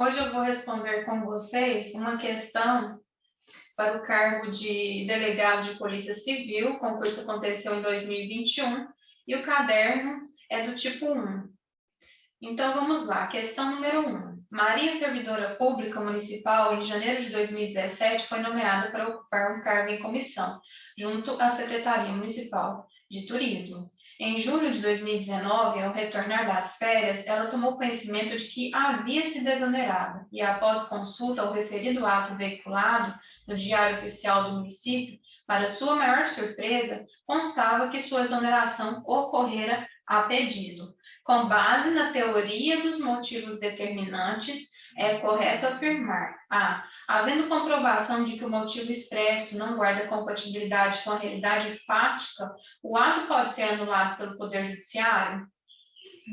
Hoje eu vou responder com vocês uma questão para o cargo de delegado de Polícia Civil. O concurso aconteceu em 2021 e o caderno é do tipo 1. Então vamos lá, questão número 1. Maria, servidora pública municipal, em janeiro de 2017, foi nomeada para ocupar um cargo em comissão, junto à Secretaria Municipal de Turismo. Em julho de 2019, ao retornar das férias, ela tomou conhecimento de que havia se desonerado e, após consulta ao referido ato veiculado no Diário Oficial do município, para sua maior surpresa, constava que sua exoneração ocorrera a pedido. Com base na teoria dos motivos determinantes, é correto afirmar: a. Havendo comprovação de que o motivo expresso não guarda compatibilidade com a realidade fática, o ato pode ser anulado pelo Poder Judiciário.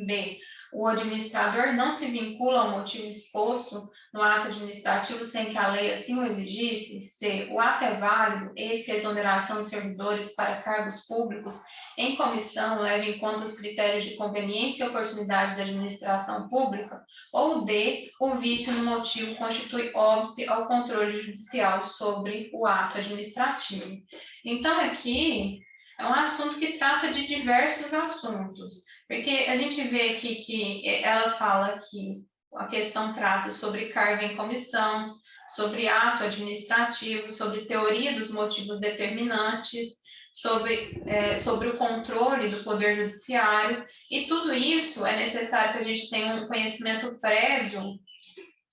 B. O administrador não se vincula ao motivo exposto no ato administrativo sem que a lei assim o exigisse. C. O ato é válido, eis que a exoneração de servidores para cargos públicos em comissão leva em conta os critérios de conveniência e oportunidade da administração pública. Ou D. O vício no motivo constitui óbice ao controle judicial sobre o ato administrativo. Então, aqui é um assunto que trata de diversos assuntos, porque a gente vê aqui que ela fala que a questão trata sobre carga em comissão, sobre ato administrativo, sobre teoria dos motivos determinantes, sobre o controle do Poder Judiciário, e tudo isso é necessário que a gente tenha um conhecimento prévio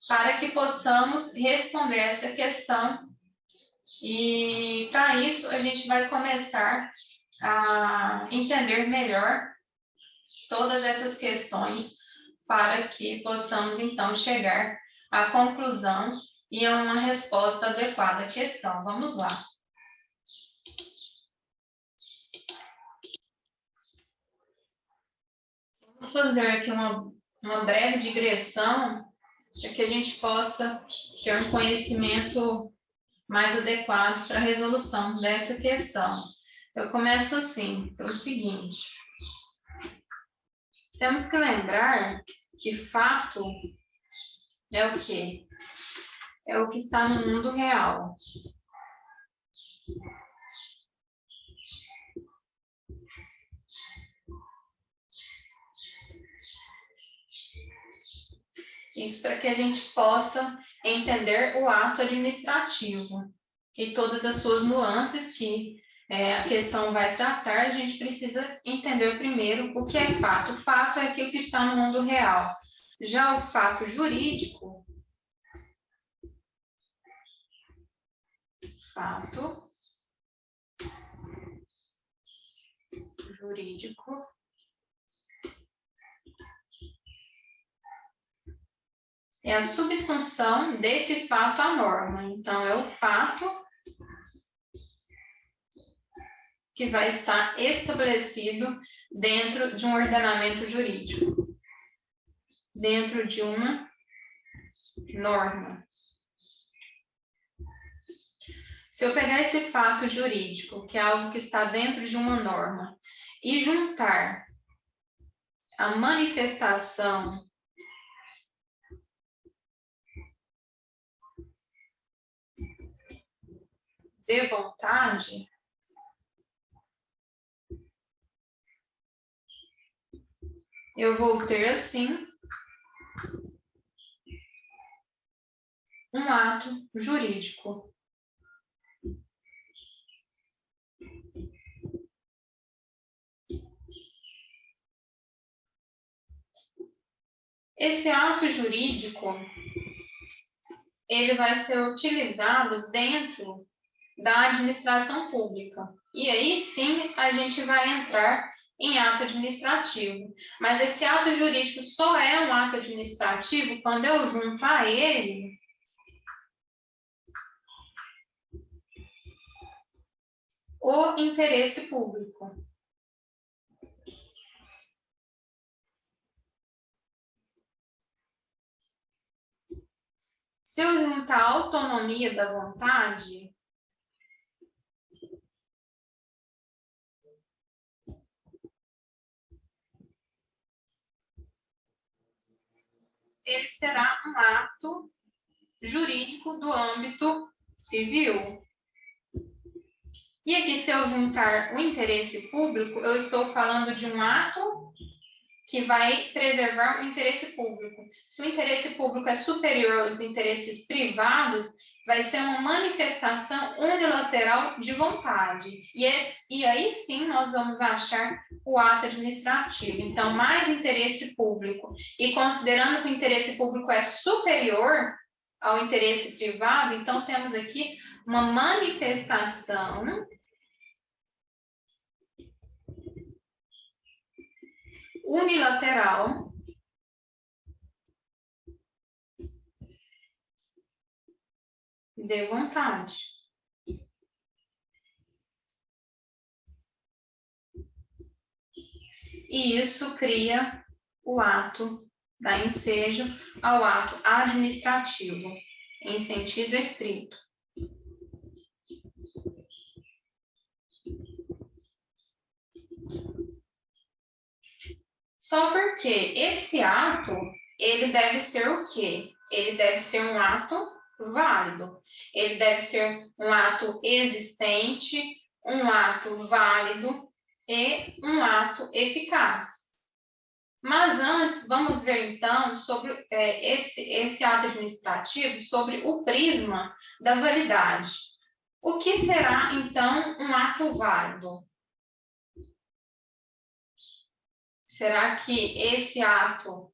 para que possamos responder essa questão. E para isso a gente vai começar a entender melhor todas essas questões para que possamos então chegar à conclusão e a uma resposta adequada à questão. Vamos lá. Vamos fazer aqui uma breve digressão para que a gente possa ter um conhecimento mais adequado para a resolução dessa questão. Eu começo assim, pelo seguinte. Temos que lembrar que fato é o quê? É o que está no mundo real. Isso para que a gente possa entender o ato administrativo e todas as suas nuances que a questão vai tratar. A gente precisa entender primeiro o que é fato. O fato é aquilo que está no mundo real. Já o fato jurídico, é a subsunção desse fato à norma. Então, é o fato que vai estar estabelecido dentro de um ordenamento jurídico, dentro de uma norma. Se eu pegar esse fato jurídico, que é algo que está dentro de uma norma, e juntar a manifestação de vontade, eu vou ter assim um ato jurídico. Esse ato jurídico, ele vai ser utilizado dentro da administração pública. E aí sim a gente vai entrar em ato administrativo. Mas esse ato jurídico só é um ato administrativo quando eu junto a ele o interesse público. Se eu juntar a autonomia da vontade, ele será um ato jurídico do âmbito civil. E aqui, se eu juntar o interesse público, eu estou falando de um ato que vai preservar o interesse público. Se o interesse público é superior aos interesses privados, vai ser uma manifestação unilateral de vontade. E aí sim nós vamos achar o ato administrativo. Então, mais interesse público. E considerando que o interesse público é superior ao interesse privado, então temos aqui uma manifestação unilateral de vontade. E isso cria o ato da ensejo ao ato administrativo, em sentido estrito. Só porque esse ato, ele deve ser o quê? Ele deve ser um ato válido. Ele deve ser um ato existente, um ato válido e um ato eficaz. Mas antes, vamos ver então sobre esse ato administrativo, sobre o prisma da validade. O que será então um ato válido? Será que esse ato,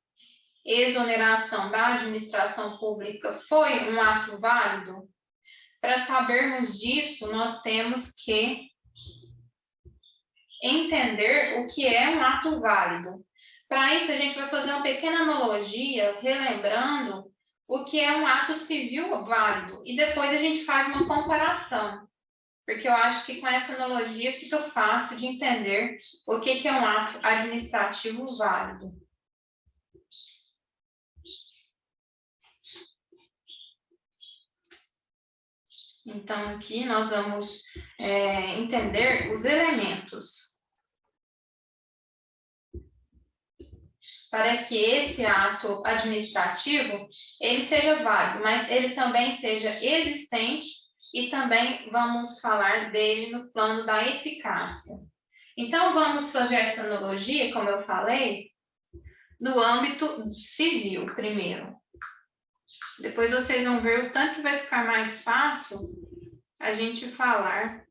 exoneração da administração pública, foi um ato válido? Para sabermos disso, nós temos que entender o que é um ato válido. Para isso, a gente vai fazer uma pequena analogia, relembrando o que é um ato civil válido. E depois a gente faz uma comparação, porque eu acho que com essa analogia fica fácil de entender o que é um ato administrativo válido. Então, aqui nós vamos entender os elementos para que esse ato administrativo ele seja válido, mas ele também seja existente e também vamos falar dele no plano da eficácia. Então, vamos fazer essa analogia, como eu falei, no âmbito civil primeiro. Depois vocês vão ver o tanto que vai ficar mais fácil a gente falar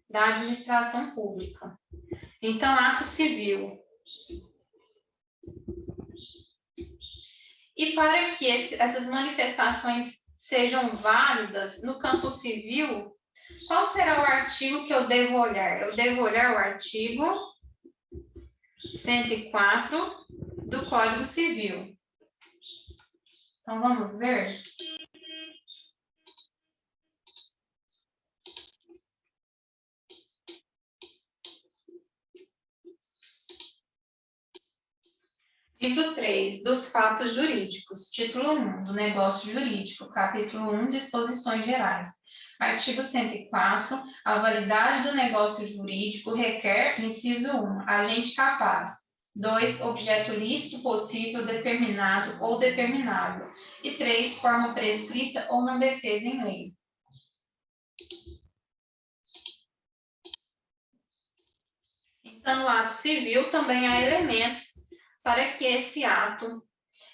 da administração pública. Então, ato civil. E para que essas manifestações sejam válidas no campo civil, qual será o artigo que eu devo olhar? Eu devo olhar o artigo 104 do Código Civil. Então, vamos ver? Título 3, dos fatos jurídicos. Título 1, do negócio jurídico. Capítulo 1, disposições gerais. Artigo 104, a validade do negócio jurídico requer, inciso 1, agente capaz. 2, objeto lícito, possível, determinado ou determinável. E 3, forma prescrita ou não defesa em lei. Então, no ato civil também há elementos para que esse ato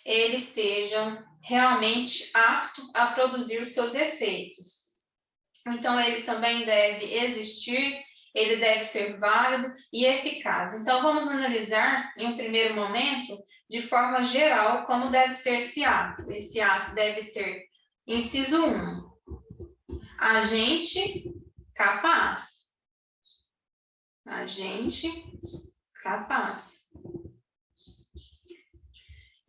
ele esteja realmente apto a produzir os seus efeitos. Então, ele também deve existir, ele deve ser válido e eficaz. Então, vamos analisar, em um primeiro momento, de forma geral, como deve ser esse ato. Esse ato deve ter, inciso 1, agente capaz. Agente capaz.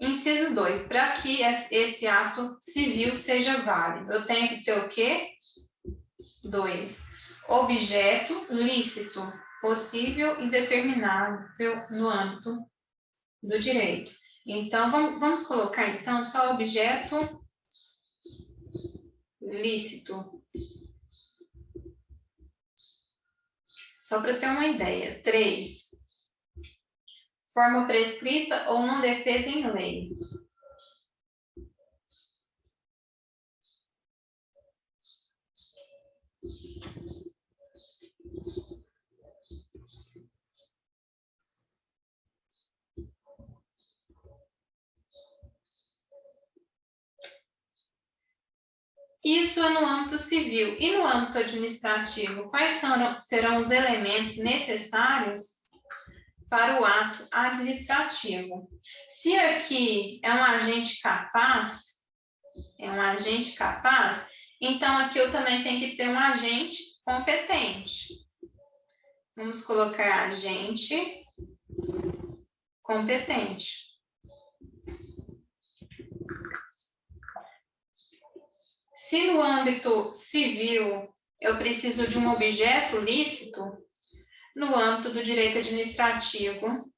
Inciso 2, para que esse ato civil seja válido, eu tenho que ter o quê? 2, objeto lícito, possível e determinável no âmbito do direito. Então, vamos colocar, então, só objeto lícito. Só para ter uma ideia. 3, forma prescrita ou não defesa em lei. Isso é no âmbito civil. E no âmbito administrativo, quais serão os elementos necessários para o ato administrativo? Se aqui é um agente capaz, então aqui eu também tenho que ter um agente competente. Vamos colocar agente competente. Se no âmbito civil eu preciso de um objeto lícito, no âmbito do direito administrativo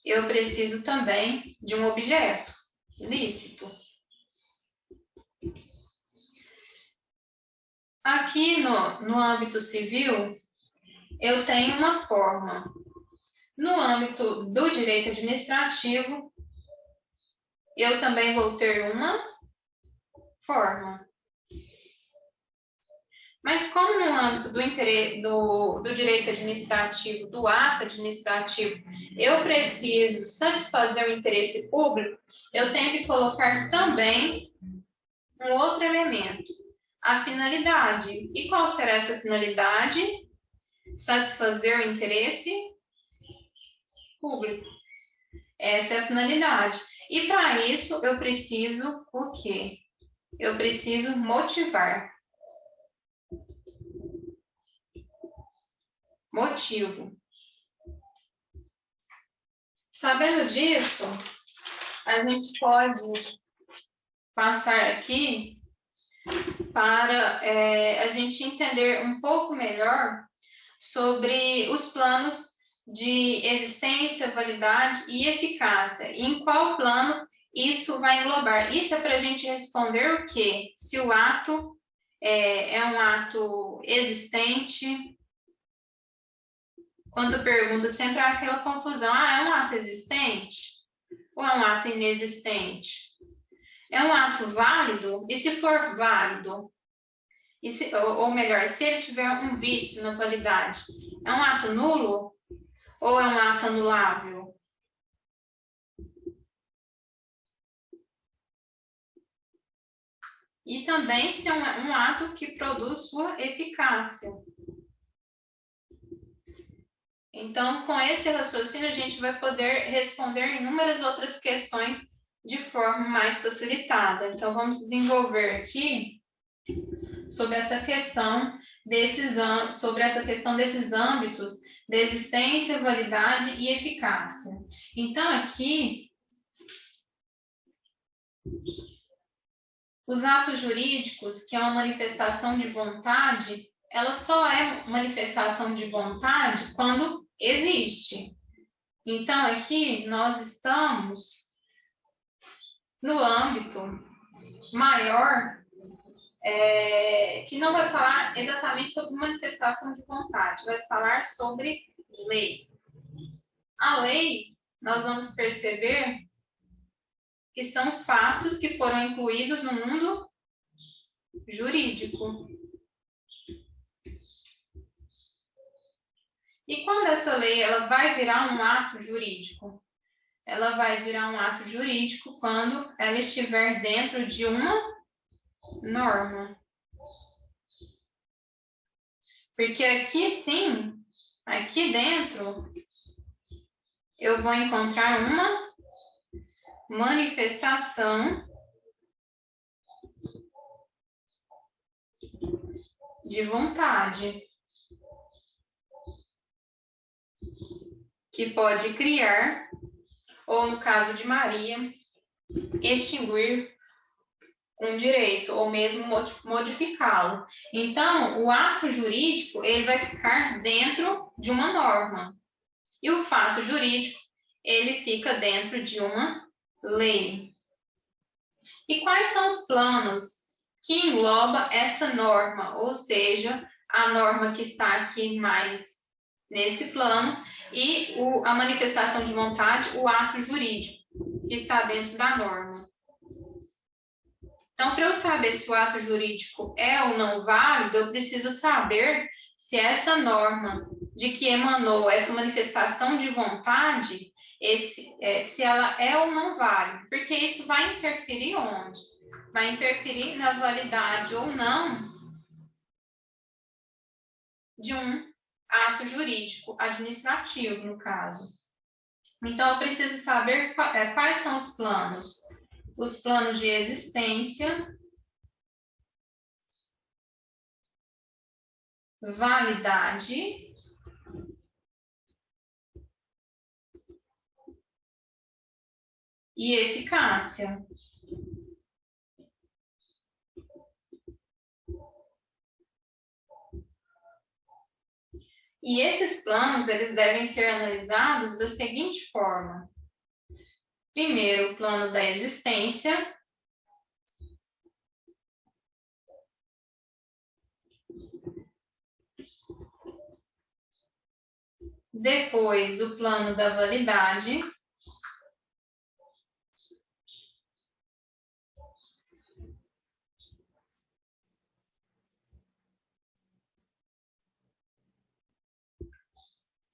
eu preciso também de um objeto lícito. Aqui no âmbito civil, eu tenho uma forma. No âmbito do direito administrativo, eu também vou ter uma forma. Mas como no âmbito do direito administrativo, do ato administrativo, eu preciso satisfazer o interesse público, eu tenho que colocar também um outro elemento, a finalidade. E qual será essa finalidade? Satisfazer o interesse público. Essa é a finalidade. E para isso eu preciso o quê? Eu preciso motivar. Motivo. Sabendo disso, a gente pode passar aqui para a gente entender um pouco melhor sobre os planos de existência, validade e eficácia. E em qual plano isso vai englobar? Isso é para a gente responder o quê? Se o ato é um ato existente. Quando pergunta, sempre há aquela confusão. É um ato existente? Ou é um ato inexistente? É um ato válido? E se for válido? Ou melhor, se ele tiver um vício na validade, é um ato nulo? Ou é um ato anulável? E também se é um ato que produz sua eficácia. Então, com esse raciocínio, a gente vai poder responder inúmeras outras questões de forma mais facilitada. Então, vamos desenvolver aqui sobre essa questão desses âmbitos de existência, validade e eficácia. Então, aqui, os atos jurídicos, que é uma manifestação de vontade, ela só é manifestação de vontade quando existe. Então, aqui nós estamos no âmbito maior, que não vai falar exatamente sobre manifestação de vontade, vai falar sobre lei. A lei, nós vamos perceber que são fatos que foram incluídos no mundo jurídico. E quando essa lei ela vai virar um ato jurídico? Ela vai virar um ato jurídico quando ela estiver dentro de uma norma. Porque aqui sim, aqui dentro, eu vou encontrar uma manifestação de vontade que pode criar, ou no caso de Maria, extinguir um direito, ou mesmo modificá-lo. Então, o ato jurídico, ele vai ficar dentro de uma norma. E o fato jurídico, ele fica dentro de uma lei. E quais são os planos que engloba essa norma? Ou seja, a norma que está aqui mais nesse plano e a manifestação de vontade, o ato jurídico, que está dentro da norma. Então, para eu saber se o ato jurídico é ou não válido, eu preciso saber se essa norma de que emanou essa manifestação de vontade, se ela é ou não válida, porque isso vai interferir onde? vai interferir na validade ou não de um ato jurídico administrativo, no caso. Então, eu preciso saber quais são os planos. Os planos de existência, validade e eficácia. E esses planos, eles devem ser analisados da seguinte forma. Primeiro, o plano da existência. Depois, o plano da validade.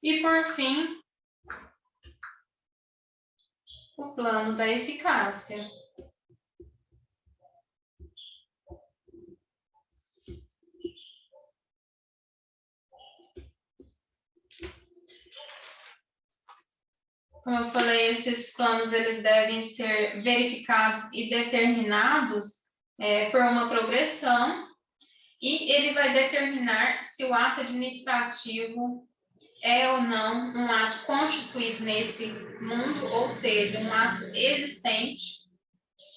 E, por fim, o plano da eficácia. Como eu falei, esses planos eles devem ser verificados e determinados por uma progressão, e ele vai determinar se o ato administrativo é ou não um ato constituído nesse mundo, ou seja, um ato existente,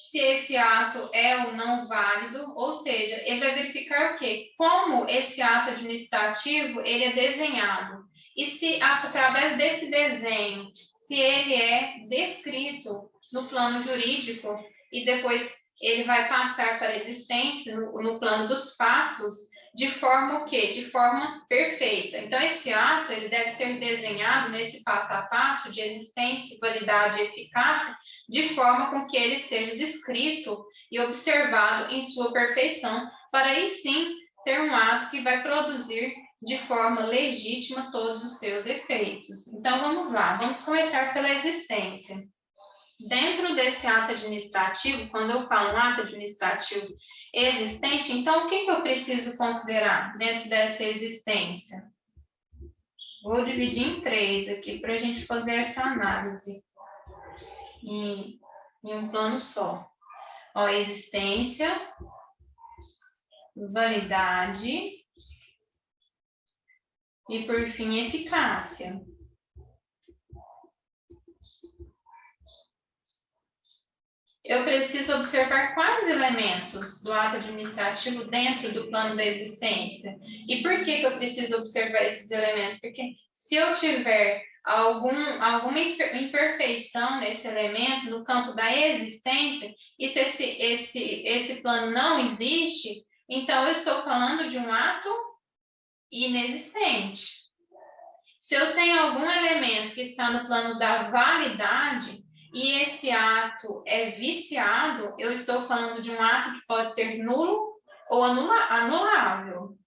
se esse ato é ou não válido, ou seja, ele vai verificar o quê? Como esse ato administrativo ele é desenhado. E se, através desse desenho, se ele é descrito no plano jurídico e depois ele vai passar para a existência no plano dos fatos, de forma o quê? De forma perfeita. Então, esse ato ele deve ser desenhado nesse passo a passo de existência, validade e eficácia, de forma com que ele seja descrito e observado em sua perfeição, para aí sim ter um ato que vai produzir de forma legítima todos os seus efeitos. Então, vamos lá, vamos começar pela existência. Dentro desse ato administrativo, quando eu falo um ato administrativo existente, então o que eu preciso considerar dentro dessa existência? Vou dividir em 3 aqui para a gente fazer essa análise em um plano só. Ó, existência, validade e, por fim, eficácia. Eu preciso observar quais elementos do ato administrativo dentro do plano da existência. E por que eu preciso observar esses elementos? Porque se eu tiver alguma imperfeição nesse elemento, no campo da existência, e se esse plano não existe, então eu estou falando de um ato inexistente. Se eu tenho algum elemento que está no plano da validade, e esse ato é viciado, eu estou falando de um ato que pode ser nulo ou anulável.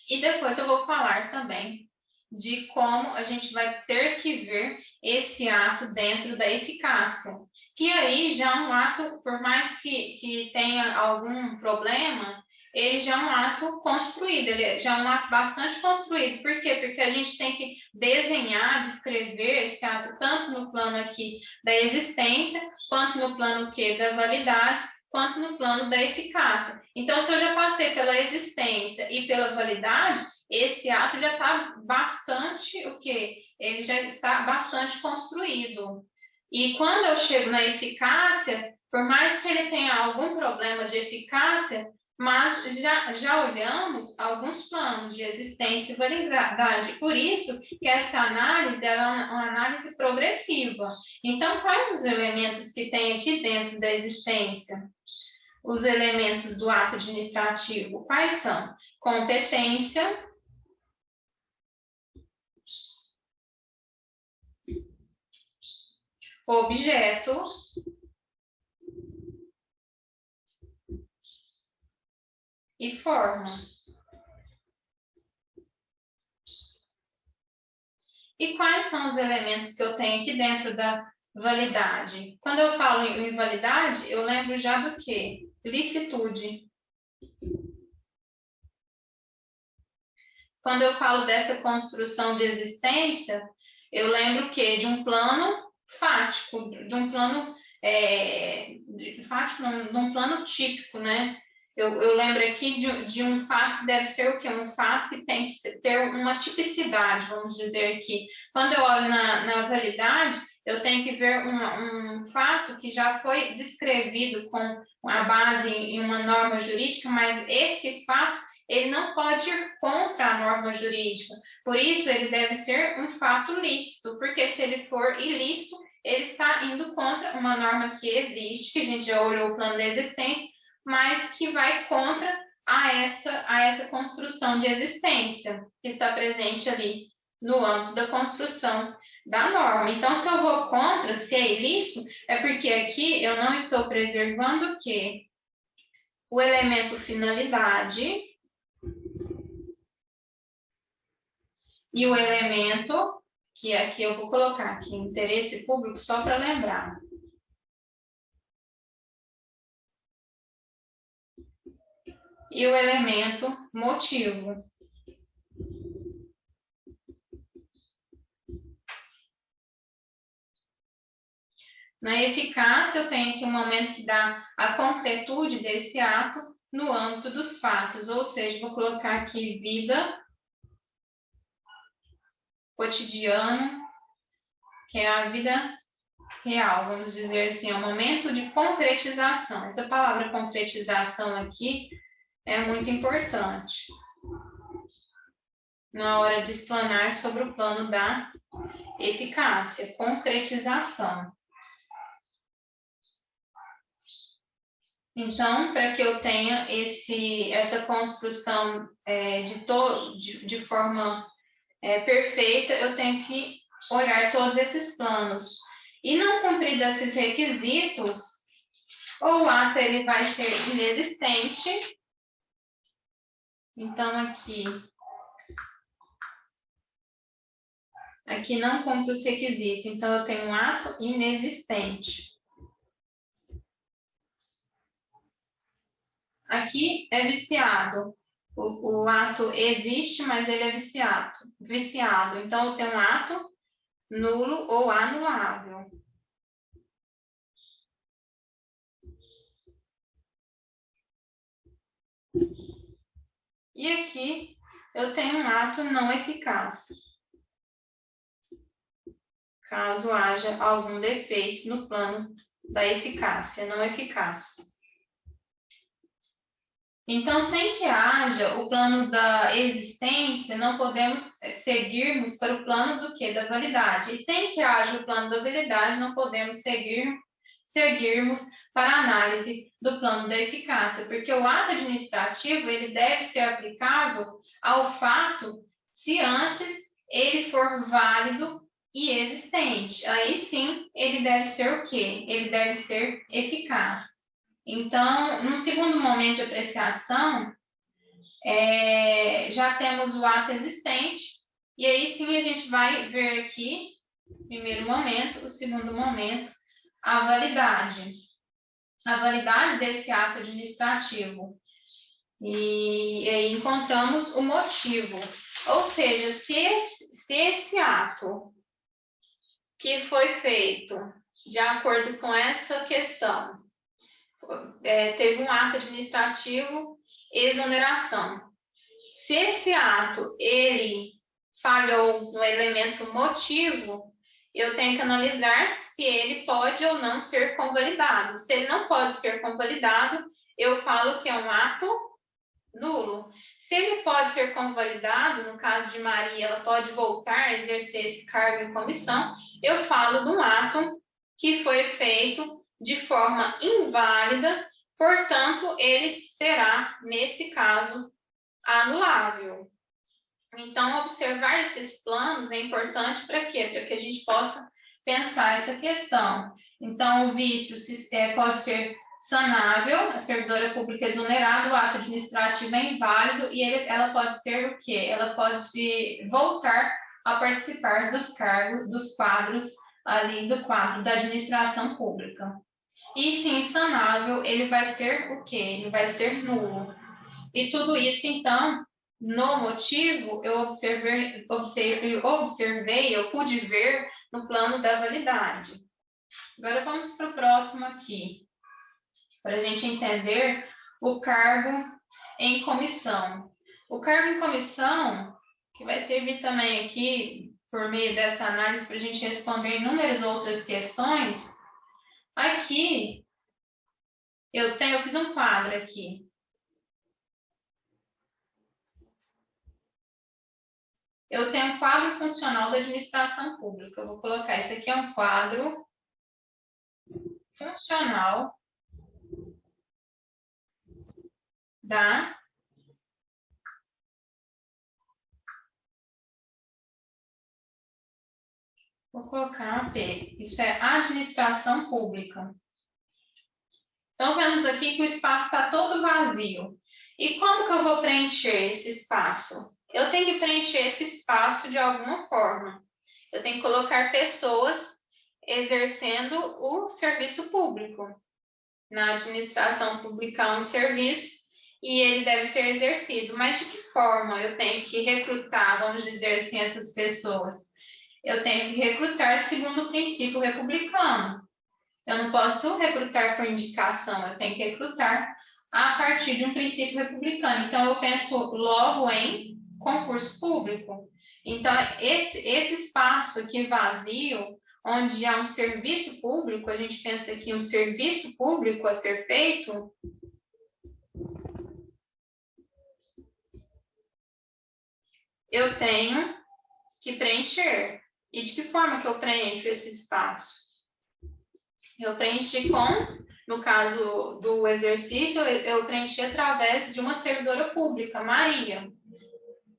E depois eu vou falar também de como a gente vai ter que ver esse ato dentro da eficácia. Que aí já é um ato, por mais que tenha algum problema, ele já é um ato construído, ele já é um ato bastante construído. Por quê? Porque a gente tem que desenhar, descrever esse ato tanto no plano aqui da existência, quanto no plano que da validade, quanto no plano da eficácia. Então, se eu já passei pela existência e pela validade, esse ato já está bastante, o quê? Ele já está bastante construído. E quando eu chego na eficácia, por mais que ele tenha algum problema de eficácia, mas já olhamos alguns planos de existência e validade. Por isso que essa análise é uma análise progressiva. Então, quais os elementos que tem aqui dentro da existência? Os elementos do ato administrativo, quais são? Competência, objeto, e forma. E quais são os elementos que eu tenho aqui dentro da validade? Quando eu falo em validade, eu lembro já do quê? licitude. Quando eu falo dessa construção de existência, eu lembro que de um plano fático, de um plano fático, não, de um plano típico, né? Eu lembro aqui de um fato que deve ser o quê? Um fato que tem que ter uma tipicidade, vamos dizer aqui. Quando eu olho na validade, eu tenho que ver um fato que já foi descrevido com a base em uma norma jurídica, mas esse fato ele não pode ir contra a norma jurídica. Por isso, ele deve ser um fato lícito, porque se ele for ilícito, ele está indo contra uma norma que existe, que a gente já olhou o plano da existência, mas que vai contra a essa construção de existência que está presente ali no âmbito da construção da norma. Então, se eu vou contra, se é ilícito, é porque aqui eu não estou preservando o quê? O elemento finalidade e o elemento, que aqui eu vou colocar aqui, interesse público, só para lembrar. E o elemento motivo. Na eficácia, eu tenho aqui um momento que dá a concretude desse ato no âmbito dos fatos, ou seja, vou colocar aqui vida, cotidiano, que é a vida real, vamos dizer assim, é o momento de concretização. Essa palavra concretização aqui é muito importante na hora de explanar sobre o plano da eficácia, concretização. Então, para que eu tenha essa construção de forma perfeita, eu tenho que olhar todos esses planos. E não cumprido esses requisitos, ou o ato ele vai ser inexistente. Então, aqui não cumpre os requisitos. Então, eu tenho um ato inexistente. Aqui é viciado. O ato existe, mas ele é viciado. Então, eu tenho um ato nulo ou anulável. E aqui eu tenho um ato não eficaz, caso haja algum defeito no plano da eficácia, não eficaz. Então, sem que haja o plano da existência, não podemos seguirmos para o plano do quê? Da validade. E sem que haja o plano da validade, não podemos seguirmos para a análise do plano da eficácia, porque o ato administrativo ele deve ser aplicável ao fato se antes ele for válido e existente. Aí sim, ele deve ser o quê? Ele deve ser eficaz. Então, no segundo momento de apreciação, já temos o ato existente, e aí sim a gente vai ver aqui, primeiro momento, o segundo momento, a validade. A validade desse ato administrativo. E aí encontramos o motivo. Ou seja, se esse ato que foi feito de acordo com essa questão, teve um ato administrativo, exoneração. Se esse ato, ele falhou no elemento motivo, eu tenho que analisar se ele pode ou não ser convalidado. Se ele não pode ser convalidado, eu falo que é um ato nulo. Se ele pode ser convalidado, no caso de Maria, ela pode voltar a exercer esse cargo em comissão, eu falo de um ato que foi feito de forma inválida, portanto, ele será, nesse caso, anulável. Então, observar esses planos é importante para quê? Para que a gente possa pensar essa questão. Então, o vício pode ser sanável, a servidora pública exonerada, o ato administrativo é inválido e ela pode ser o quê? Ela pode voltar a participar dos cargos, dos quadros ali do quadro da administração pública. E se insanável, ele vai ser o quê? Ele vai ser nulo. E tudo isso, então, no motivo, eu pude ver no plano da validade. Agora vamos para o próximo aqui, para a gente entender o cargo em comissão. O cargo em comissão, que vai servir também aqui, por meio dessa análise, para a gente responder inúmeras outras questões. Aqui, eu fiz um quadro aqui. Eu tenho um quadro funcional da administração pública. Eu vou colocar, isso aqui é um quadro funcional da Vou colocar AP. Isso é administração pública. Então, vemos aqui que o espaço está todo vazio. E como que eu vou preencher esse espaço? Eu tenho que preencher esse espaço de alguma forma. Eu tenho que colocar pessoas exercendo o serviço público. Na administração pública há um serviço e ele deve ser exercido. Mas de que forma eu tenho que recrutar, vamos dizer assim, essas pessoas? Eu tenho que recrutar segundo o princípio republicano. Eu não posso recrutar por indicação, eu tenho que recrutar a partir de um princípio republicano. Então, eu penso logo em concurso público. Então, esse espaço aqui vazio, onde há um serviço público, a gente pensa aqui um serviço público a ser feito, eu tenho que preencher. E de que forma que eu preencho esse espaço? Eu preenchi no caso do exercício, eu preenchi através de uma servidora pública, Maria.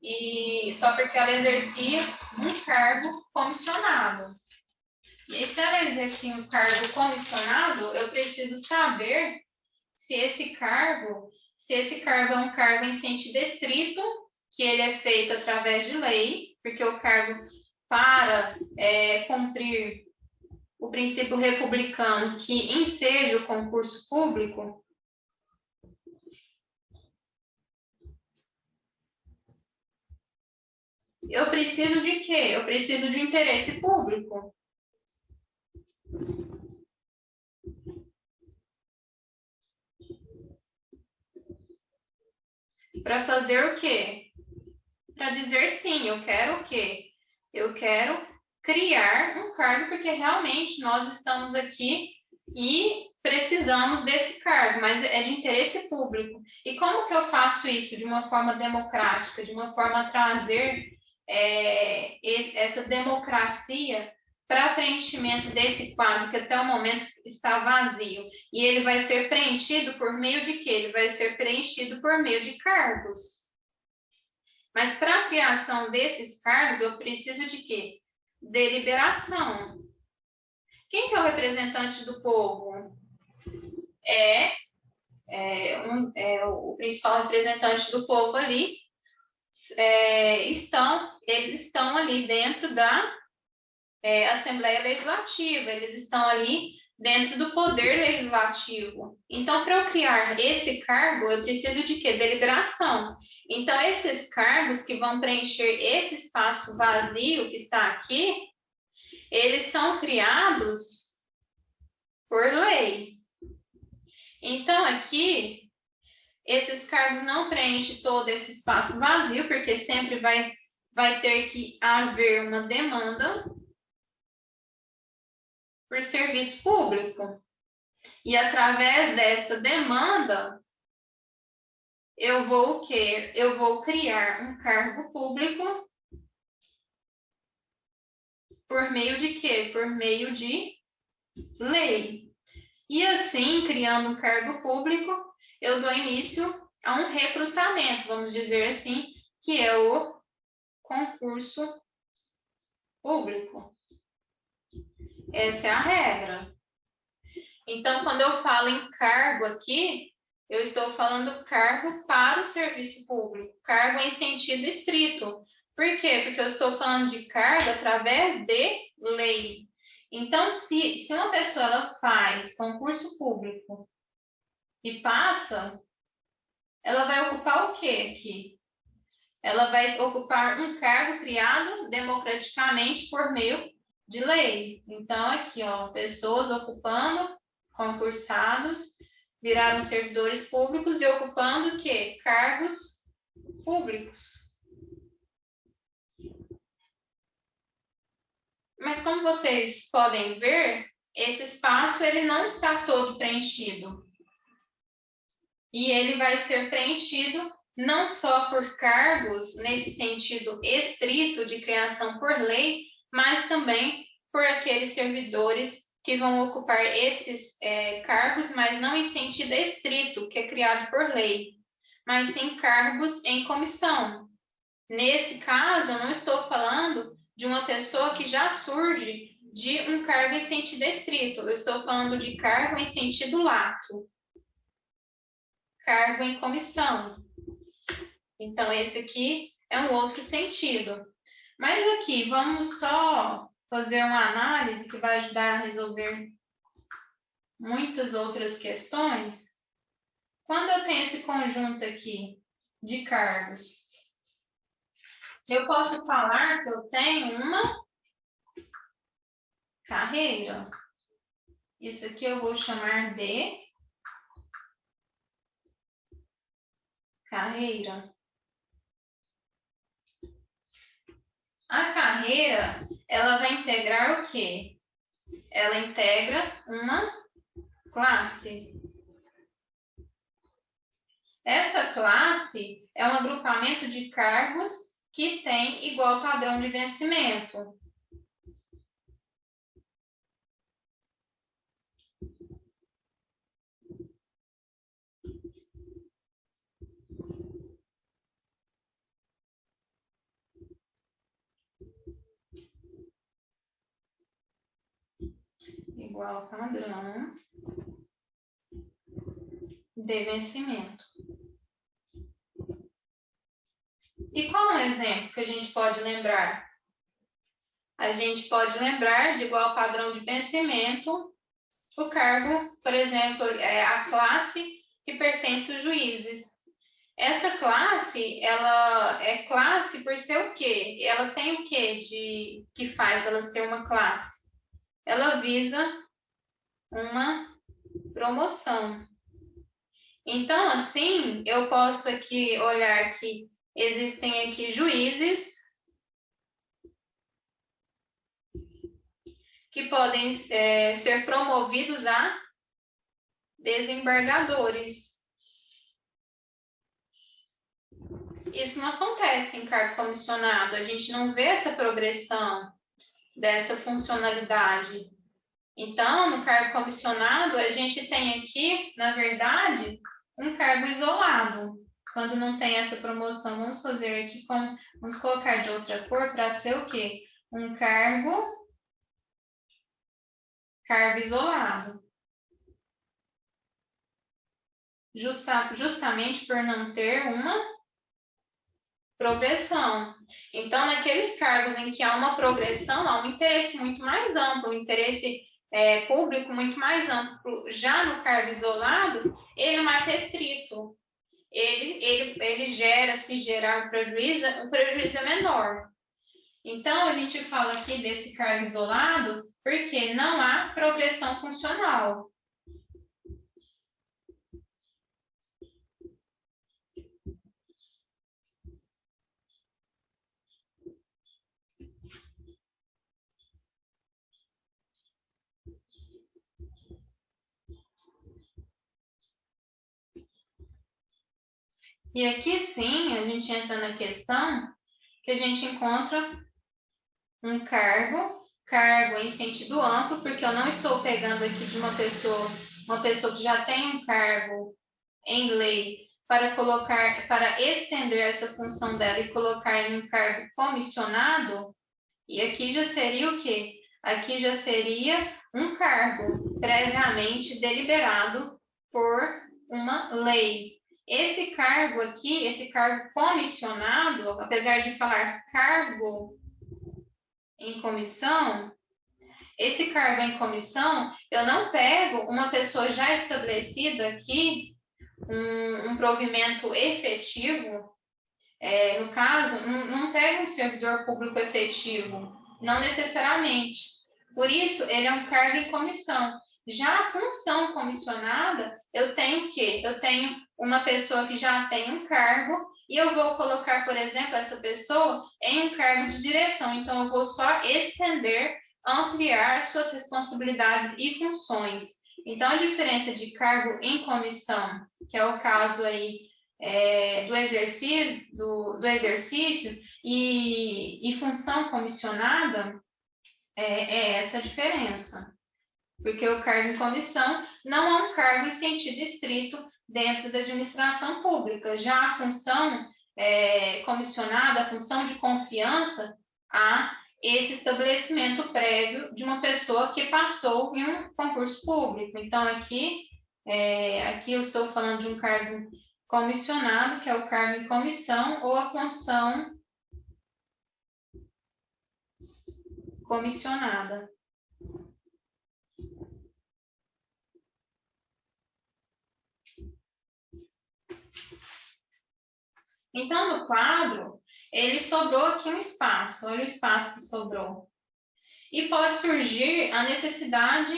E só porque ela exercia um cargo comissionado. E aí, se ela exercia um cargo comissionado, eu preciso saber se esse cargo é um cargo em sentido estrito, que ele é feito através de lei, porque o cargo para cumprir o princípio republicano que enseja o concurso público, eu preciso de quê? Eu preciso de um interesse público. Para fazer o quê? Para dizer sim, eu quero o quê? Eu quero criar um cargo, porque realmente nós estamos aqui e precisamos desse cargo, mas é de interesse público. E como que eu faço isso de uma forma democrática, de uma forma a trazer essa democracia para preenchimento desse quadro que até o momento está vazio? E ele vai ser preenchido por meio de quê? Ele vai ser preenchido por meio de cargos. Mas para a criação desses cargos, eu preciso de quê? Deliberação. Quem que é o representante do povo? O principal representante do povo ali. Eles estão ali dentro da Assembleia Legislativa, eles estão ali dentro do poder legislativo. Então, para eu criar esse cargo, eu preciso de quê? Deliberação. Então, esses cargos que vão preencher esse espaço vazio que está aqui, eles são criados por lei. Então, aqui, esses cargos não preenchem todo esse espaço vazio, porque sempre vai ter que haver uma demanda por serviço público. E através desta demanda, eu vou o quê? Eu vou criar um cargo público por meio de quê? Por meio de lei. E assim, criando um cargo público, eu dou início a um recrutamento, vamos dizer assim, que é o concurso público. Essa é a regra. Então, quando eu falo em cargo aqui, eu estou falando cargo para o serviço público, cargo em sentido estrito. Por quê? Porque eu estou falando de cargo através de lei. Então, se uma pessoa ela faz concurso público e passa, ela vai ocupar o quê aqui? Ela vai ocupar um cargo criado democraticamente por meio de lei. Então, aqui, ó, pessoas ocupando, concursados, viraram servidores públicos e ocupando o quê? Cargos públicos. Mas como vocês podem ver, esse espaço ele não está todo preenchido. E ele vai ser preenchido não só por cargos, nesse sentido estrito de criação por lei, mas também por aqueles servidores que vão ocupar esses cargos, mas não em sentido estrito, que é criado por lei, mas sim cargos em comissão. Nesse caso, eu não estou falando de uma pessoa que já surge de um cargo em sentido estrito, eu estou falando de cargo em sentido lato, cargo em comissão. Então, esse aqui é um outro sentido. Mas aqui, vamos só fazer uma análise que vai ajudar a resolver muitas outras questões. Quando eu tenho esse conjunto aqui de cargos, eu posso falar que eu tenho uma carreira. Isso aqui eu vou chamar de carreira. A carreira, ela vai integrar o quê? Ela integra uma classe. Essa classe é um agrupamento de cargos que tem igual padrão de vencimento. Igual padrão de vencimento. E qual é um exemplo que a gente pode lembrar? A gente pode lembrar de igual padrão de vencimento o cargo, por exemplo, a classe que pertence aos juízes. Essa classe, ela é classe por ter o quê? Ela tem o quê que faz ela ser uma classe? Ela visa uma promoção. Então, assim, eu posso aqui olhar que existem aqui juízes que podem ser promovidos a desembargadores. Isso não acontece em cargo comissionado, a gente não vê essa progressão dessa funcionalidade. Então, no cargo comissionado, a gente tem aqui, na verdade, um cargo isolado. Quando não tem essa promoção, vamos fazer aqui vamos colocar de outra cor para ser o quê? Um cargo isolado. Justamente por não ter uma progressão. Então, naqueles cargos em que há uma progressão, há um interesse muito mais amplo, um interesse público muito mais amplo. Já no cargo isolado, ele é mais restrito. Ele gera, se gerar um prejuízo é menor. Então, a gente fala aqui desse cargo isolado porque não há progressão funcional. E aqui sim, a gente entra na questão que a gente encontra um cargo em sentido amplo, porque eu não estou pegando aqui de uma pessoa que já tem um cargo em lei para estender essa função dela e colocar em um cargo comissionado, e aqui já seria o quê? Aqui já seria um cargo previamente deliberado por uma lei. Esse cargo aqui, esse cargo comissionado, apesar de falar cargo em comissão, Esse cargo em comissão, eu não pego uma pessoa já estabelecida aqui, um provimento efetivo, no caso, não pega um servidor público efetivo, não necessariamente. Por isso, ele é um cargo em comissão. Já a função comissionada, eu tenho o quê? Eu tenho uma pessoa que já tem um cargo e eu vou colocar, por exemplo, essa pessoa em um cargo de direção. Então, eu vou só estender, ampliar suas responsabilidades e funções. Então, a diferença de cargo em comissão, que é o caso aí do exercício e função comissionada, é essa a diferença. Porque o cargo em comissão não é um cargo em sentido estrito dentro da administração pública. Já a função comissionada, a função de confiança, há esse estabelecimento prévio de uma pessoa que passou em um concurso público. Então, aqui eu estou falando de um cargo comissionado, que é o cargo em comissão, ou a função comissionada. Então, no quadro, ele sobrou aqui um espaço. Olha o espaço que sobrou. E pode surgir a necessidade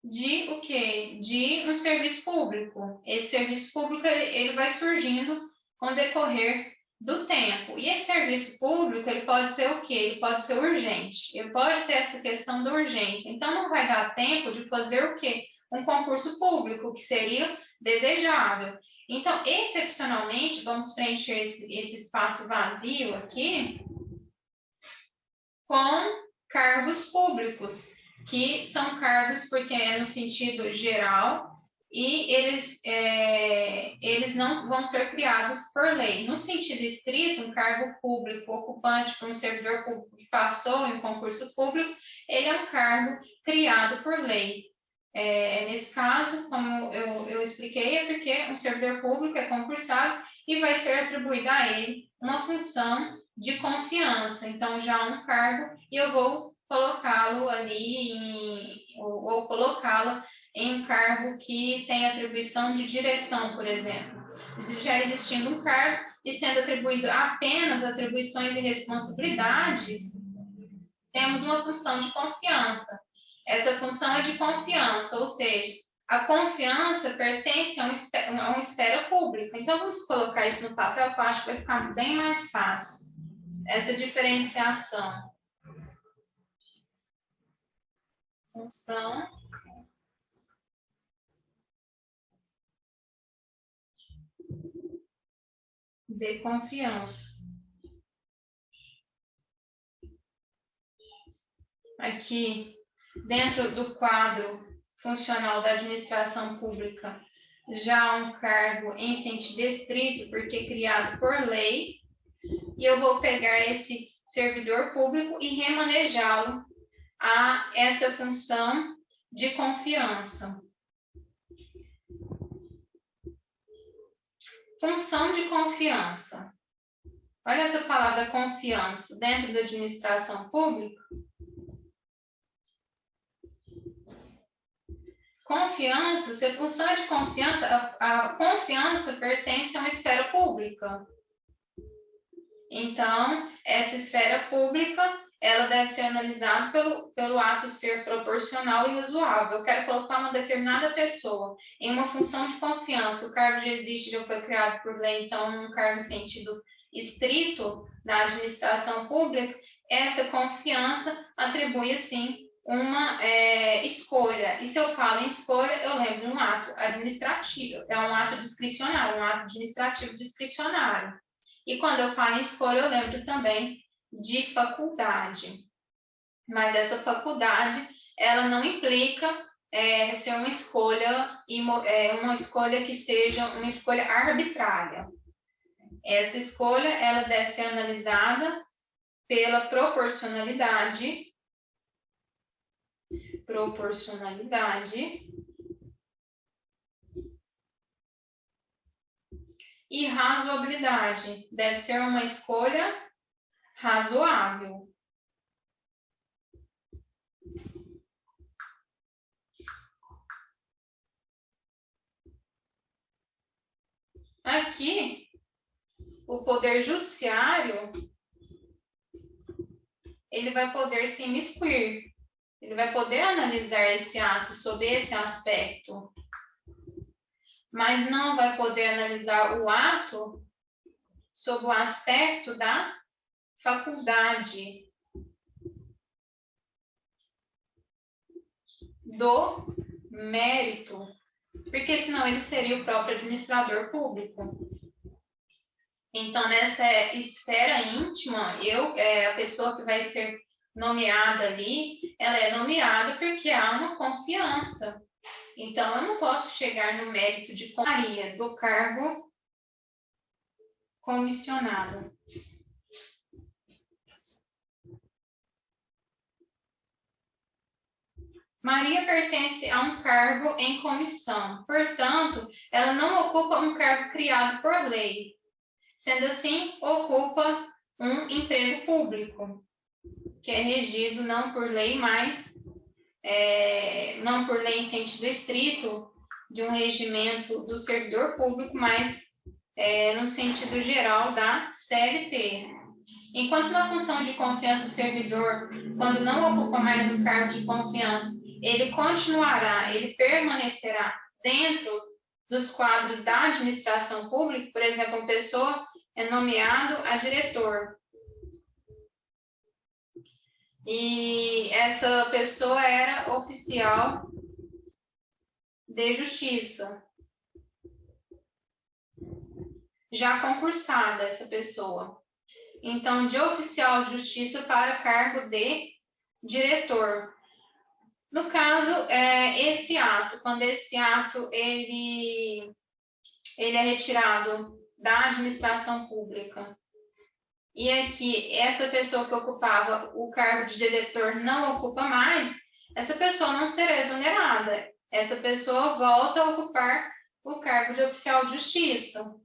de o quê? De um serviço público. Esse serviço público, ele vai surgindo com o decorrer do tempo. E esse serviço público, ele pode ser o quê? Ele pode ser urgente. Ele pode ter essa questão da urgência. Então, não vai dar tempo de fazer o quê? Um concurso público, que seria desejável. Então, excepcionalmente, vamos preencher esse espaço vazio aqui com cargos públicos, que são cargos porque é no sentido geral e eles não vão ser criados por lei. No sentido estrito, um cargo público ocupante por um servidor público que passou em um concurso público, ele é um cargo criado por lei. Nesse caso, como eu expliquei, é porque um servidor público é concursado e vai ser atribuída a ele uma função de confiança. Então, já um cargo, e eu vou colocá-lo ali, ou colocá-la em um cargo que tem atribuição de direção, por exemplo. Já existindo um cargo e sendo atribuído apenas atribuições e responsabilidades, temos uma função de confiança. Essa função é de confiança, ou seja, a confiança pertence a uma esfera pública. Então, vamos colocar isso no papel, que eu acho que vai ficar bem mais fácil, essa diferenciação. Função de confiança. Aqui, dentro do quadro funcional da administração pública, já há um cargo em sentido estrito, porque criado por lei, e eu vou pegar esse servidor público e remanejá-lo a essa função de confiança. Função de confiança. Olha essa palavra confiança dentro da administração pública. Confiança, se a função é de confiança, a confiança pertence a uma esfera pública. Então, essa esfera pública, ela deve ser analisada pelo ato ser proporcional e razoável. Eu quero colocar uma determinada pessoa em uma função de confiança. O cargo já existe, já foi criado por lei, então, um cargo em sentido estrito na administração pública, essa confiança atribui, assim, uma escolha. E se eu falo em escolha, eu lembro de um ato administrativo, é um ato discricionário, um ato administrativo discricionário. E quando eu falo em escolha, eu lembro também de faculdade. Mas essa faculdade, ela não implica ser uma escolha que seja uma escolha arbitrária. Essa escolha, ela deve ser analisada pela proporcionalidade e razoabilidade. Deve ser uma escolha razoável. o Poder Judiciário, ele vai poder se imiscuir, ele vai poder analisar esse ato sob esse aspecto, mas não vai poder analisar o ato sob o aspecto da faculdade, do mérito, porque senão ele seria o próprio administrador público. Então, nessa esfera íntima, a pessoa que vai ser nomeada ali, ela é nomeada porque há uma confiança. Então, eu não posso chegar no mérito de Maria do cargo comissionado. Maria pertence a um cargo em comissão, portanto, ela não ocupa um cargo criado por lei. Sendo assim, ocupa um emprego público, que é regido não por lei, mas não por lei em sentido estrito de um regimento do servidor público, mas no sentido geral da CLT. Enquanto na função de confiança do servidor, quando não ocupa mais um cargo de confiança, ele continuará, ele permanecerá dentro dos quadros da administração pública. Por exemplo, uma pessoa é nomeado a diretor. E essa pessoa era oficial de justiça. Já concursada essa pessoa. Então, de oficial de justiça para cargo de diretor. No caso, esse ato, quando esse ato ele é retirado da administração pública, e aqui essa pessoa que ocupava o cargo de diretor não ocupa mais, essa pessoa não será exonerada. Essa pessoa volta a ocupar o cargo de oficial de justiça.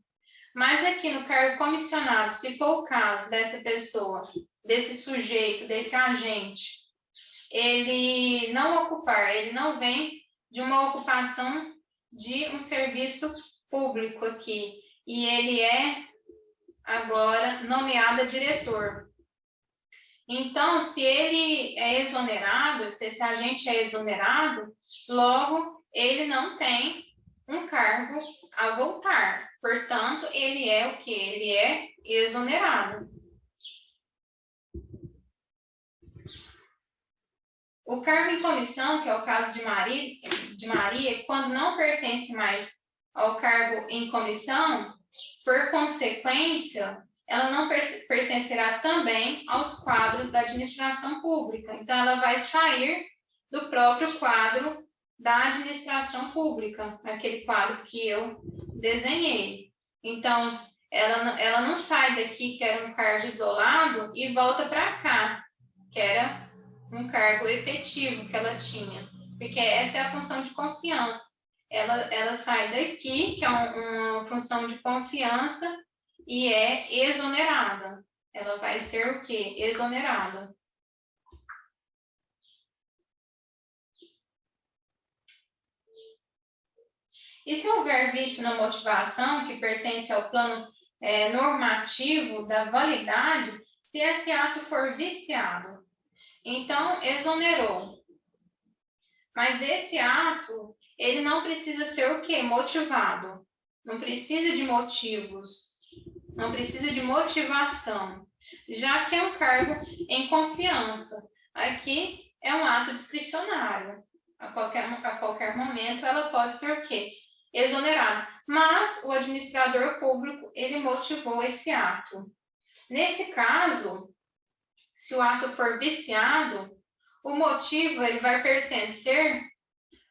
Mas aqui no cargo comissionado, se for o caso dessa pessoa, desse sujeito, desse agente, ele não ocupar, ele não vem de uma ocupação de um serviço público aqui, e ele é agora nomeado a diretor. Então, se ele é exonerado, se esse agente é exonerado, logo ele não tem um cargo a voltar. Portanto, ele é o que? Ele é exonerado. O cargo em comissão, que é o caso de Maria, quando não pertence mais ao cargo em comissão, por consequência, ela não pertencerá também aos quadros da administração pública. Então, ela vai sair do próprio quadro da administração pública, aquele quadro que eu desenhei. Então, ela não sai daqui, que era um cargo isolado, e volta para cá, que era um cargo efetivo que ela tinha, porque essa é a função de confiança. Ela sai daqui, que é uma função de confiança, e é exonerada. Ela vai ser o quê? Exonerada. E se houver vício na motivação, que pertence ao plano normativo da validade, se esse ato for viciado, então exonerou. Mas esse ato, ele não precisa ser o quê? Motivado. Não precisa de motivos. Não precisa de motivação. Já que é um cargo em confiança. Aqui é um ato discricionário. A qualquer momento ela pode ser o quê? Exonerada. Mas o administrador público, ele motivou esse ato. Nesse caso, se o ato for viciado, o motivo ele vai pertencer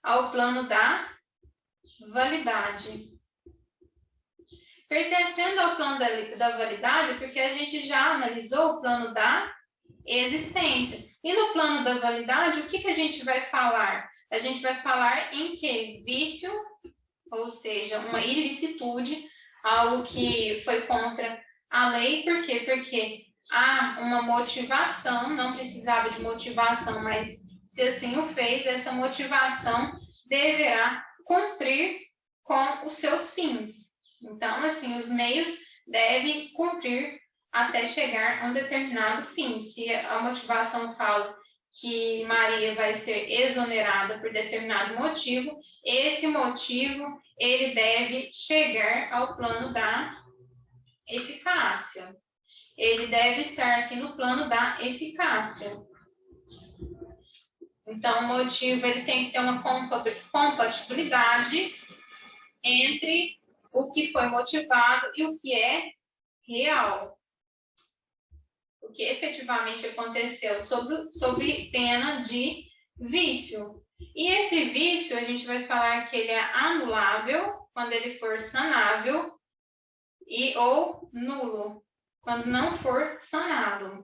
ao plano da validade. Pertencendo ao plano da validade, porque a gente já analisou o plano da existência. E no plano da validade, o que a gente vai falar? A gente vai falar em que? Vício, ou seja, uma ilicitude, algo que foi contra a lei. Por quê? Porque há uma motivação, não precisava de motivação, mas se assim o fez, essa motivação deverá cumprir com os seus fins. Então, assim, os meios deve cumprir até chegar a um determinado fim. Se a motivação fala que Maria vai ser exonerada por determinado motivo, esse motivo ele deve chegar ao plano da eficácia. Ele deve estar aqui no plano da eficácia. Então, o motivo ele tem que ter uma compatibilidade entre o que foi motivado e o que é real. O que efetivamente aconteceu sob pena de vício. E esse vício, a gente vai falar que ele é anulável quando ele for sanável ou nulo quando não for sanado.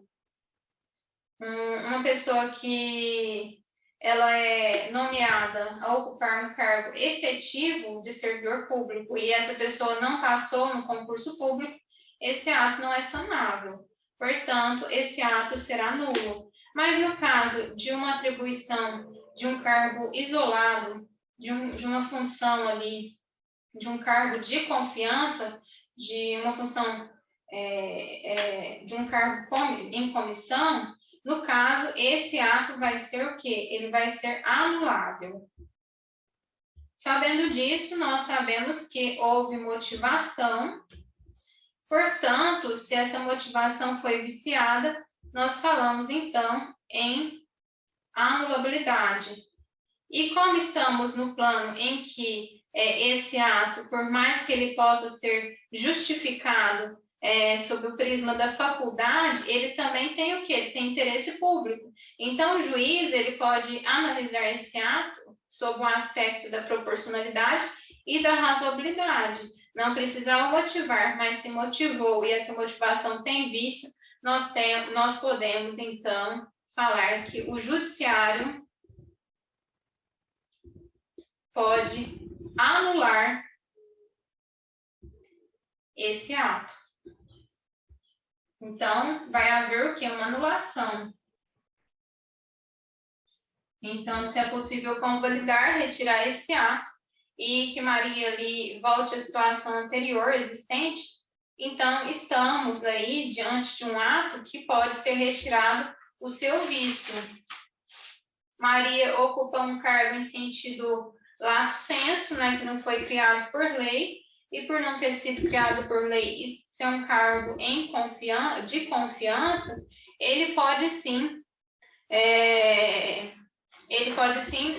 Uma pessoa que ela é nomeada a ocupar um cargo efetivo de servidor público e essa pessoa não passou no concurso público, esse ato não é sanável. Portanto, esse ato será nulo. Mas no caso de uma atribuição de um cargo isolado, de uma função ali, de um cargo de confiança, de uma função de um cargo em comissão, no caso, esse ato vai ser o quê? Ele vai ser anulável. Sabendo disso, nós sabemos que houve motivação. Portanto, se essa motivação foi viciada, nós falamos, então, em anulabilidade. E como estamos no plano em que esse ato, por mais que ele possa ser justificado sob o prisma da faculdade, ele também tem o quê? Ele tem interesse público. Então, o juiz ele pode analisar esse ato sob o aspecto da proporcionalidade e da razoabilidade. Não precisava motivar, mas se motivou e essa motivação tem vício, nós podemos, então, falar que o judiciário pode anular esse ato. Então, vai haver o quê? Uma anulação. Então, se é possível convalidar, retirar esse ato e que Maria ali volte à situação anterior, existente, então estamos aí diante de um ato que pode ser retirado o seu vício. Maria ocupa um cargo em sentido lato sensu, né, que não foi criado por lei, e por não ter sido criado por lei e ser um cargo de confiança, ele pode sim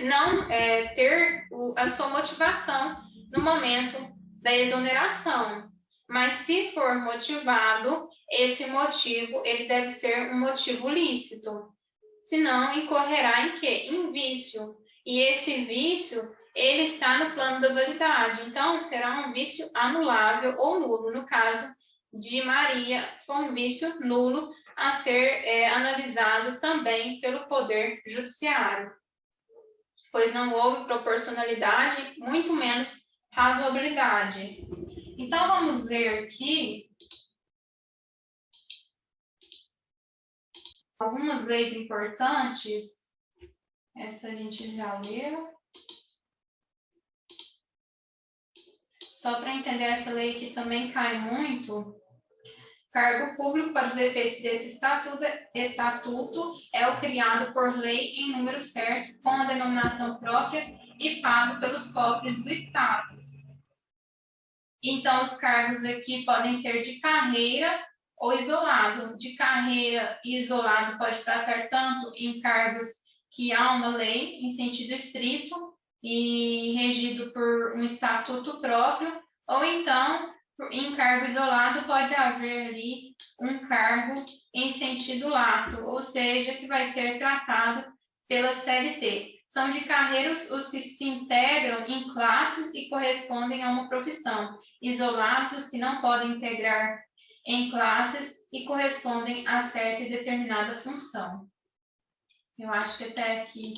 não ter a sua motivação no momento da exoneração. Mas se for motivado, esse motivo ele deve ser um motivo lícito. Senão incorrerá em quê? Em vício. E esse vício, ele está no plano da validade. Então, será um vício anulável ou nulo. No caso de Maria, foi um vício nulo a ser analisado também pelo Poder Judiciário. Pois não houve proporcionalidade, muito menos razoabilidade. Então, vamos ler aqui algumas leis importantes. Essa a gente já leu. Só para entender essa lei que também cai muito. Cargo público, para os efeitos desse estatuto, é o criado por lei em número certo, com a denominação própria e pago pelos cofres do Estado. Então, os cargos aqui podem ser de carreira ou isolado. De carreira e isolado pode tratar tanto em cargos que há uma lei em sentido estrito e regido por um estatuto próprio, ou então, em cargo isolado, pode haver ali um cargo em sentido lato, ou seja, que vai ser tratado pela CLT. São de carreira os que se integram em classes e correspondem a uma profissão. Isolados os que não podem integrar em classes e correspondem a certa e determinada função. Eu acho que até aqui.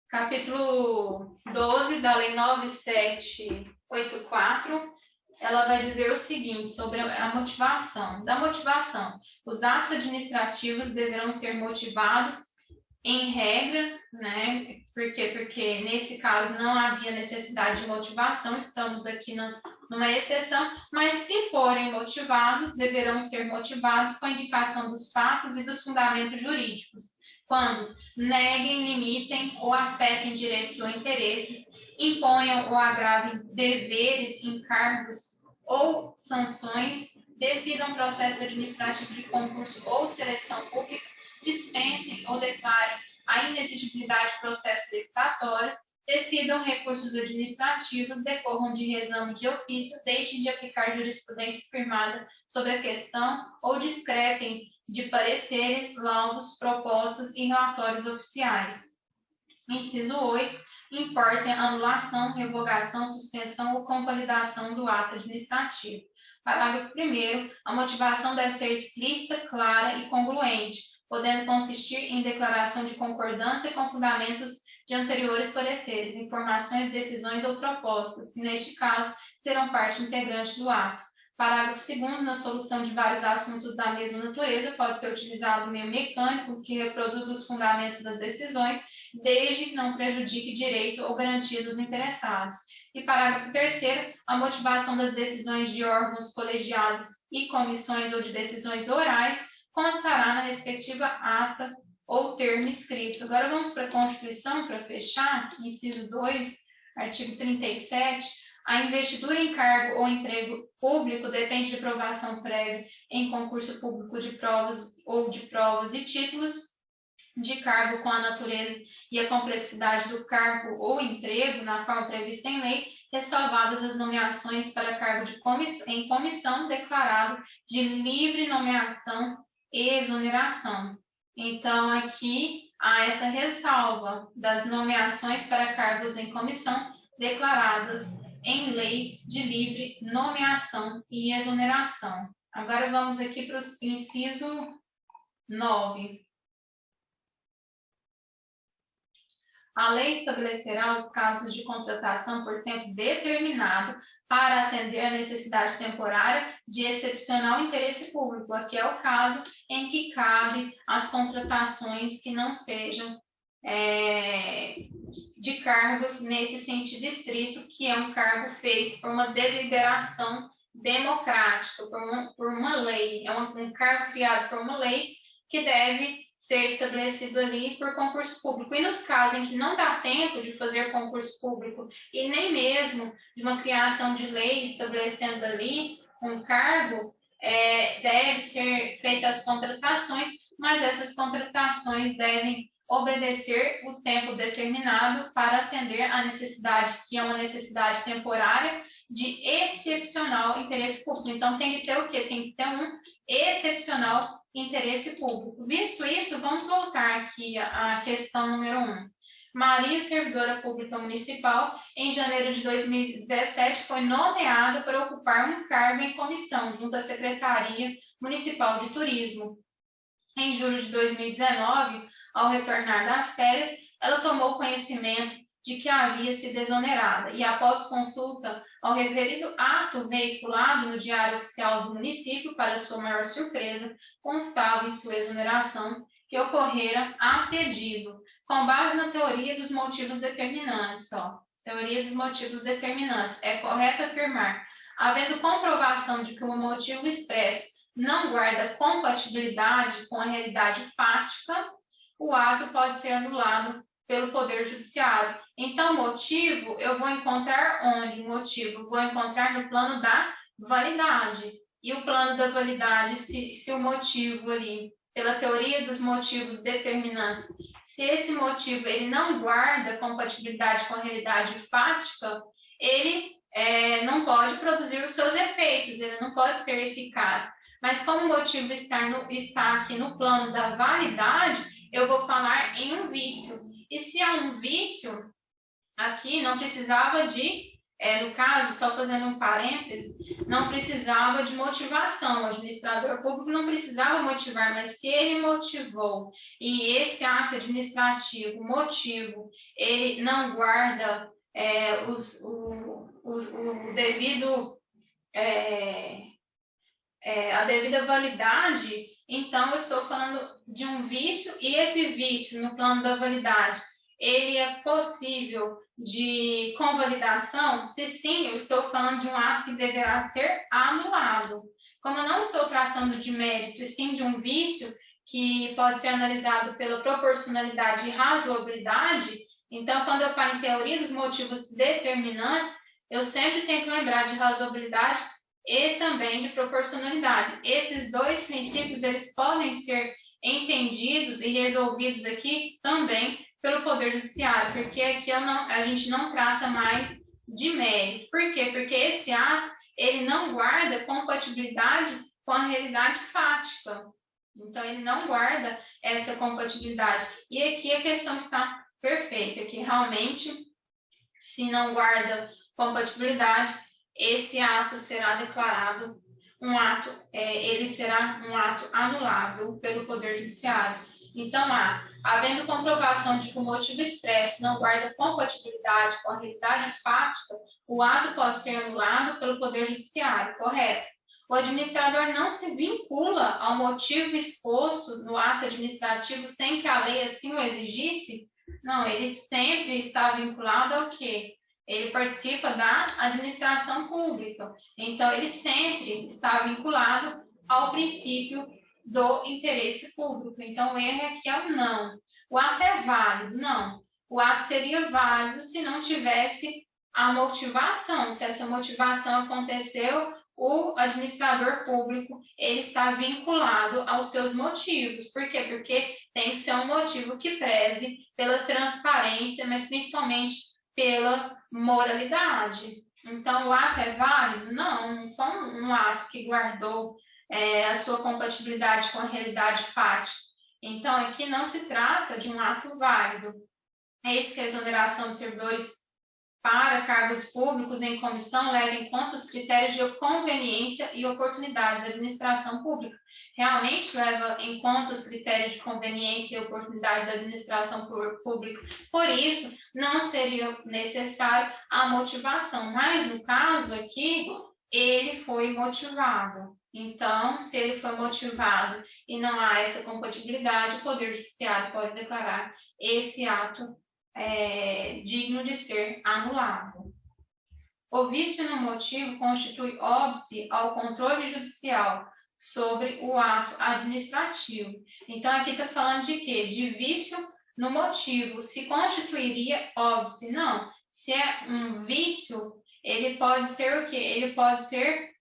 Capítulo 12 da Lei 9784, ela vai dizer o seguinte sobre a motivação. Da motivação, os atos administrativos deverão ser motivados em regra, né? Por quê? Porque nesse caso não havia necessidade de motivação, estamos aqui numa exceção, mas se forem motivados, deverão ser motivados com a indicação dos fatos e dos fundamentos jurídicos, quando neguem, limitem ou afetem direitos ou interesses, imponham ou agravem deveres, encargos ou sanções, decidam processo administrativo de concurso ou seleção pública, dispensem ou declarem a inexigibilidade do processo licitatório, decidam recursos administrativos, decorram de reexame de ofício, deixem de aplicar jurisprudência firmada sobre a questão ou discrepem de pareceres, laudos, propostas e relatórios oficiais. Inciso 8. Importem anulação, revogação, suspensão ou convalidação do ato administrativo. Parágrafo 1º. A motivação deve ser explícita, clara e congruente, podendo consistir em declaração de concordância com fundamentos de anteriores pareceres, informações, decisões ou propostas, que neste caso serão parte integrante do ato. Parágrafo 2º. Na solução de vários assuntos da mesma natureza, pode ser utilizado o meio mecânico, que reproduz os fundamentos das decisões, desde que não prejudique direito ou garantia dos interessados. E parágrafo 3º, a motivação das decisões de órgãos colegiados e comissões ou de decisões orais constará na respectiva ata ou termo escrito. Agora vamos para a Constituição, para fechar, inciso 2, artigo 37. A investidura em cargo ou emprego público depende de aprovação prévia em concurso público de provas ou de provas e títulos de cargo com a natureza e a complexidade do cargo ou emprego na forma prevista em lei, ressalvadas as nomeações para cargo em comissão declarado de livre nomeação e exoneração. Então, aqui há essa ressalva das nomeações para cargos em comissão declaradas em lei de livre nomeação e exoneração. Agora vamos aqui para o inciso 9. A lei estabelecerá os casos de contratação por tempo determinado para atender à necessidade temporária de excepcional interesse público. Aqui é o caso em que cabe as contratações que não sejam de cargos nesse sentido estrito, que é um cargo feito por uma deliberação democrática, por uma lei. É um cargo criado por uma lei que deve ser estabelecido ali por concurso público. E nos casos em que não dá tempo de fazer concurso público e nem mesmo de uma criação de lei estabelecendo ali um cargo, deve ser feitas as contratações, mas essas contratações devem obedecer o tempo determinado para atender à necessidade, que é uma necessidade temporária, de excepcional interesse público. Então, tem que ter o quê? Tem que ter um excepcional interesse público. Visto isso, vamos voltar aqui à questão número 1. Maria, servidora pública municipal, em janeiro de 2017, foi nomeada para ocupar um cargo em comissão junto à Secretaria Municipal de Turismo. Em julho de 2019, ao retornar das férias, ela tomou conhecimento de que havia sido exonerada e, após consulta ao referido ato veiculado no Diário Oficial do município, para sua maior surpresa, constava em sua exoneração que ocorrera a pedido, com base na teoria dos motivos determinantes. Teoria dos motivos determinantes. É correto afirmar, havendo comprovação de que o motivo expresso não guarda compatibilidade com a realidade fática, o ato pode ser anulado pelo Poder Judiciário. Então, motivo, eu vou encontrar onde? O motivo, vou encontrar no plano da validade. E o plano da validade, se o motivo ali, pela teoria dos motivos determinantes, se esse motivo ele não guarda compatibilidade com a realidade fática, ele não pode produzir os seus efeitos, ele não pode ser eficaz. Mas como o motivo está aqui no plano da validade, eu vou falar em um vício. E se há um vício, aqui não precisava no caso, só fazendo um parêntese, não precisava de motivação. O administrador público não precisava motivar, mas se ele motivou e esse ato administrativo, motivo, ele não guarda o devido... a devida validade, então eu estou falando de um vício, e esse vício no plano da validade, ele é possível de convalidação? Se sim, eu estou falando de um ato que deverá ser anulado. Como eu não estou tratando de mérito, e sim de um vício, que pode ser analisado pela proporcionalidade e razoabilidade, então, quando eu falo em teoria dos motivos determinantes, eu sempre tenho que lembrar de razoabilidade e também de proporcionalidade. Esses dois princípios, eles podem ser entendidos e resolvidos aqui também pelo Poder Judiciário, porque aqui a gente não trata mais de mérito. Por quê? Porque esse ato, ele não guarda compatibilidade com a realidade fática. Então, ele não guarda essa compatibilidade. E aqui a questão está perfeita, que realmente, se não guarda compatibilidade, esse ato será declarado ele será um ato anulável pelo Poder Judiciário. Então, havendo comprovação de que o motivo expresso não guarda compatibilidade com a realidade fática, o ato pode ser anulado pelo Poder Judiciário, correto? O administrador não se vincula ao motivo exposto no ato administrativo sem que a lei assim o exigisse? Não, ele sempre está vinculado ao quê? Ele participa da administração pública. Então, ele sempre está vinculado ao princípio do interesse público. Então, o erro aqui é o não. O ato é válido? Não. O ato seria válido se não tivesse a motivação. Se essa motivação aconteceu, o administrador público ele está vinculado aos seus motivos. Por quê? Porque tem que ser um motivo que preze pela transparência, mas principalmente pela moralidade. Então, o ato é válido? Não foi um ato que guardou a sua compatibilidade com a realidade fática. Então, aqui não se trata de um ato válido. Eis que a exoneração de servidores para cargos públicos em comissão leva em conta os critérios de conveniência e oportunidade da administração pública. Realmente leva em conta os critérios de conveniência e oportunidade da administração pública. Por isso, não seria necessário a motivação. Mas, no caso aqui, ele foi motivado. Então, se ele foi motivado e não há essa compatibilidade, o Poder Judiciário pode declarar esse ato digno de ser anulado. O vício no motivo constitui óbice ao controle judicial sobre o ato administrativo. Então, aqui está falando de quê? De vício no motivo. Se constituiria óbice? Não. Se é um vício, ele pode ser o quê? Ele pode ser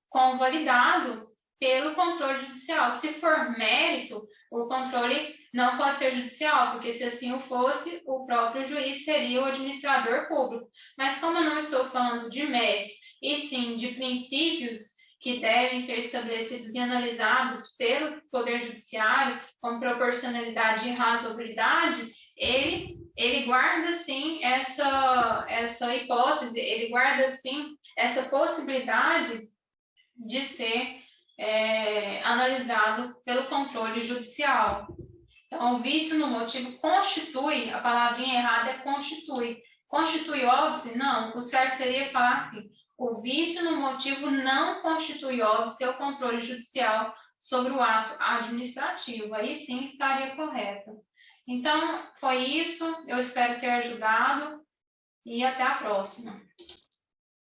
convalidado pelo controle judicial. Se for mérito, o controle não pode ser judicial, porque se assim o fosse, o próprio juiz seria o administrador público. Mas como eu não estou falando de mérito, e sim de princípios que devem ser estabelecidos e analisados pelo Poder Judiciário, com proporcionalidade e razoabilidade, ele guarda, sim, essa hipótese, ele guarda, sim, essa possibilidade de ser analisado pelo controle judicial. Então, o vício no motivo constitui, a palavrinha errada é constitui. Constitui óbice? Não, o certo seria falar assim, o vício no motivo não constitui óbice o controle judicial sobre o ato administrativo. Aí sim estaria correto. Então, foi isso. Eu espero ter ajudado e até a próxima.